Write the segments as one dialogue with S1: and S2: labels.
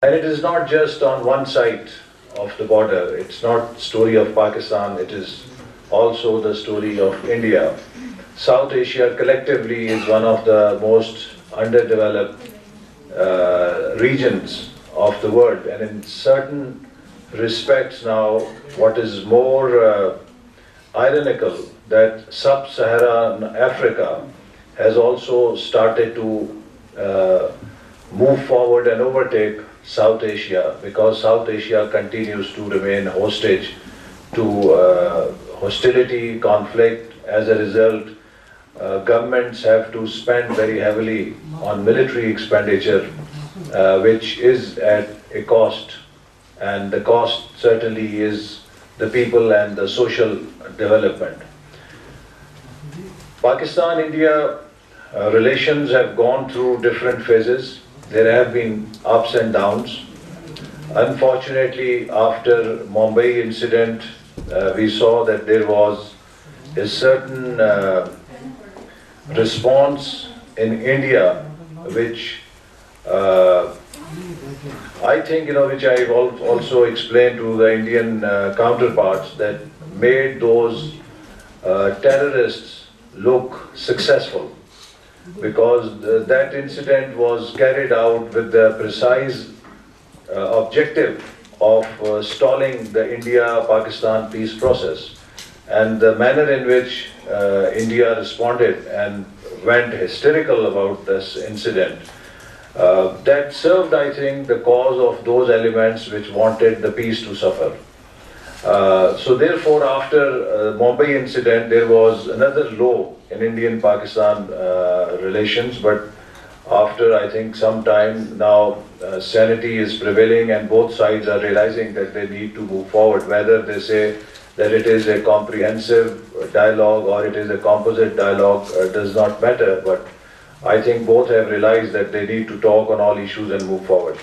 S1: And it is not just on one side of the border. It's not story of Pakistan. It is also the story of India. South Asia collectively is one of the most underdeveloped regions of the world, and in certain respects now, what is more ironical that sub-Saharan Africa has also started to move forward and overtake South Asia, because South Asia continues to remain hostage to hostility, conflict. As a result, governments have to spend very heavily on military expenditure, which is at a cost, and the cost certainly is the people and the social development. Pakistan-India relations have gone through different phases. There have been ups and downs. Unfortunately, after Mumbai incident, we saw that there was a certain response in India, which I think, which I've also explained to the Indian counterparts, that made those terrorists look successful, because that incident was carried out with the precise objective of stalling the India-Pakistan peace process. And the manner in which India responded and went hysterical about this incident, that served, I think, the cause of those elements which wanted the peace to suffer. So therefore, after Mumbai incident, there was another low in Indian-Pakistan relations, but after, I think, some time now, sanity is prevailing and both sides are realizing that they need to move forward. Whether they say that it is a comprehensive dialogue or it is a composite dialogue does not matter, but I think both have realized that they need to talk on all issues and move forward.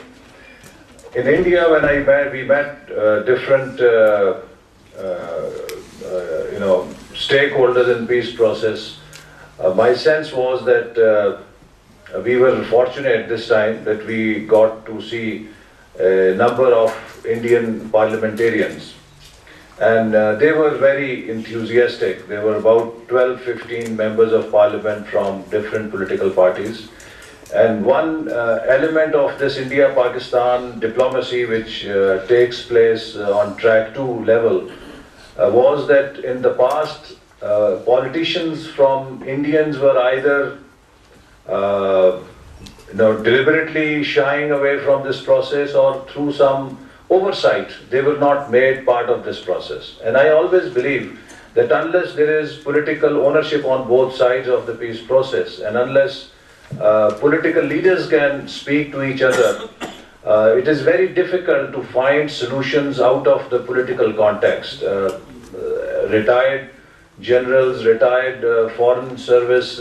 S1: In India, when we met different stakeholders in peace process, my sense was that we were fortunate this time that we got to see a number of Indian parliamentarians, and they were very enthusiastic. There were about 12-15 members of parliament from different political parties. And one element of this India-Pakistan diplomacy which takes place on track 2 level was that in the past, politicians from Indians were either deliberately shying away from this process, or through some oversight, they were not made part of this process. And I always believe that unless there is political ownership on both sides of the peace process, and unless political leaders can speak to each other, it is very difficult to find solutions out of the political context. Retired generals, retired foreign service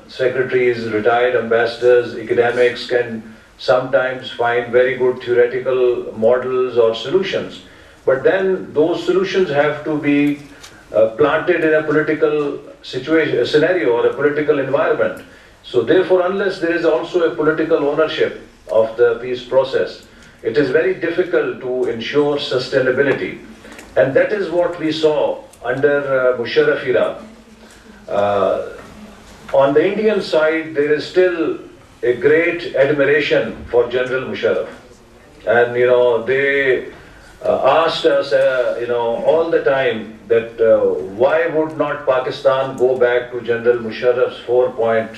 S1: secretaries, retired ambassadors, academics can sometimes find very good theoretical models or solutions. But then those solutions have to be planted in a political scenario or a political environment. So therefore, unless there is also a political ownership of the peace process, it is very difficult to ensure sustainability. And that is what we saw under Musharraf era. On the Indian side, there is still a great admiration for General Musharraf. And they asked us all the time that why would not Pakistan go back to General Musharraf's 4-point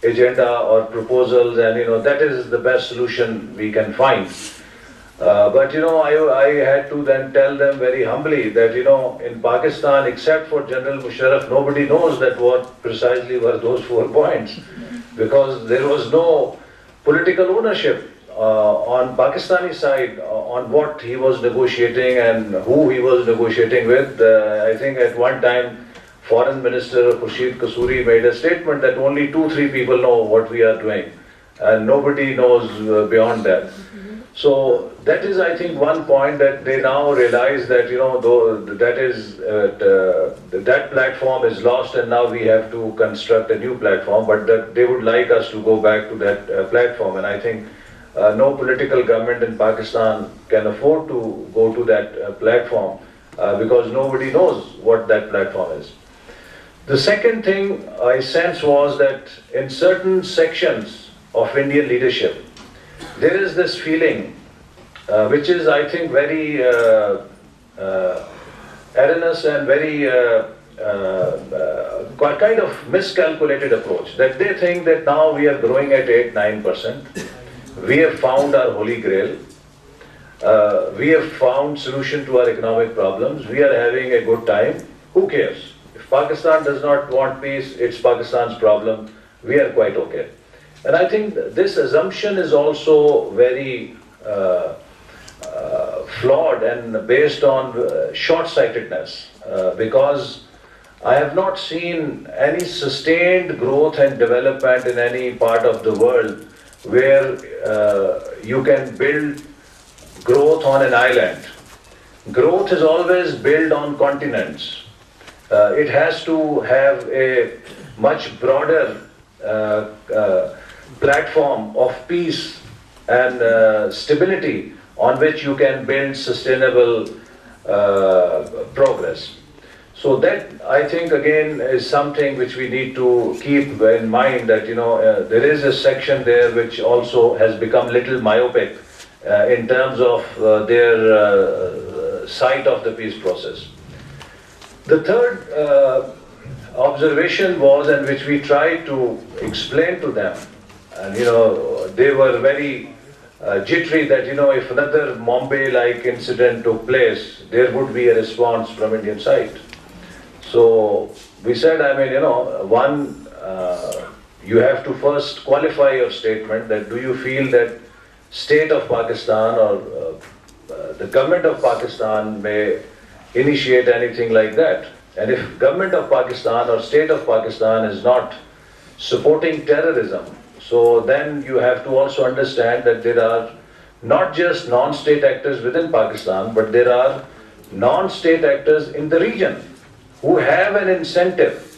S1: agenda or proposals, and that is the best solution we can find. But I had to then tell them very humbly that in Pakistan, except for General Musharraf, nobody knows that what precisely were those 4 points, because there was no political ownership on Pakistani side on what he was negotiating and who he was negotiating with. I think at one time, Foreign Minister Khurshid Kasuri made a statement that only 2-3 people know what we are doing, and nobody knows beyond that. So that is, I think, one point that they now realize that that platform is lost, and now we have to construct a new platform. But that they would like us to go back to that platform, and I think No political government in Pakistan can afford to go to that platform because nobody knows what that platform is. The second thing I sensed was that in certain sections of Indian leadership, there is this feeling, which is, I think, very erroneous and very kind of miscalculated approach, that they think that now we are growing at 8-9%, we have found our holy grail, we have found solution to our economic problems, we are having a good time, who cares? If Pakistan does not want peace, it's Pakistan's problem, we are quite okay. And I think this assumption is also very flawed and based on short-sightedness, because I have not seen any sustained growth and development in any part of the world where you can build growth on an island. Growth is always built on continents. It has to have a much broader platform of peace and stability on which you can build sustainable progress. So that, I think, again, is something which we need to keep in mind, that there is a section there which also has become little myopic in terms of their sight of the peace process. The third observation was, and which we tried to explain to them, and they were very jittery that if another Mumbai-like incident took place, there would be a response from Indian side. So we said, one, you have to first qualify your statement, that do you feel that state of Pakistan or the government of Pakistan may initiate anything like that? And if government of Pakistan or state of Pakistan is not supporting terrorism, so then you have to also understand that there are not just non-state actors within Pakistan, but there are non-state actors in the region who have an incentive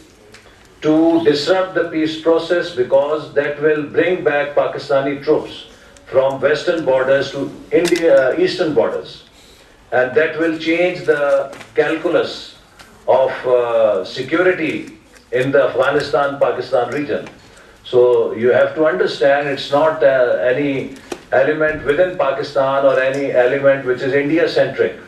S1: to disrupt the peace process, because that will bring back Pakistani troops from western borders to eastern borders. And that will change the calculus of security in the Afghanistan-Pakistan region. So you have to understand, it's not any element within Pakistan or any element which is India-centric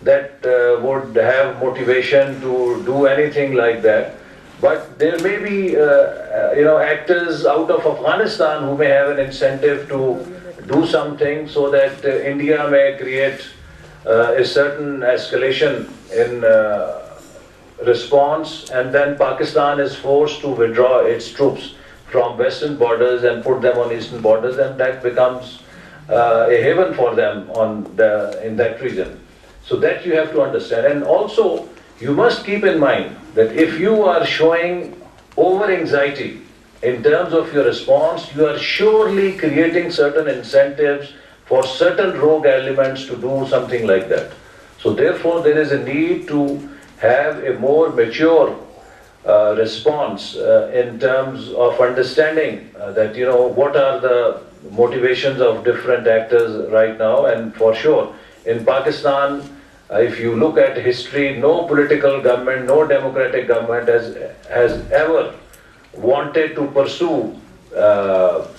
S1: that would have motivation to do anything like that. But there may be actors out of Afghanistan who may have an incentive to do something so that India may create a certain escalation in response, and then Pakistan is forced to withdraw its troops from western borders and put them on eastern borders, and that becomes a haven for them in that region. So that you have to understand. And also, you must keep in mind that if you are showing over-anxiety in terms of your response, you are surely creating certain incentives for certain rogue elements to do something like that. So therefore, there is a need to have a more mature response in terms of understanding that, what are the motivations of different actors right now. And for sure, in Pakistan, if you look at history, no political government, no democratic government has ever wanted to pursue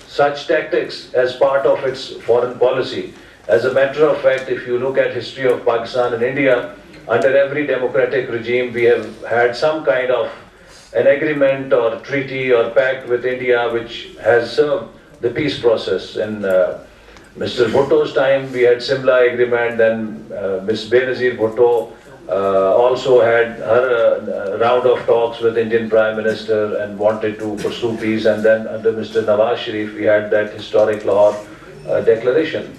S1: such tactics as part of its foreign policy. As a matter of fact, if you look at history of Pakistan and India, under every democratic regime, we have had some kind of an agreement or treaty or pact with India which has served the peace process. In Mr. Bhutto's time, we had Simla agreement, then Ms. Benazir Bhutto also had her round of talks with Indian Prime Minister and wanted to pursue peace, and then under Mr. Nawaz Sharif, we had that historic Lahore declaration.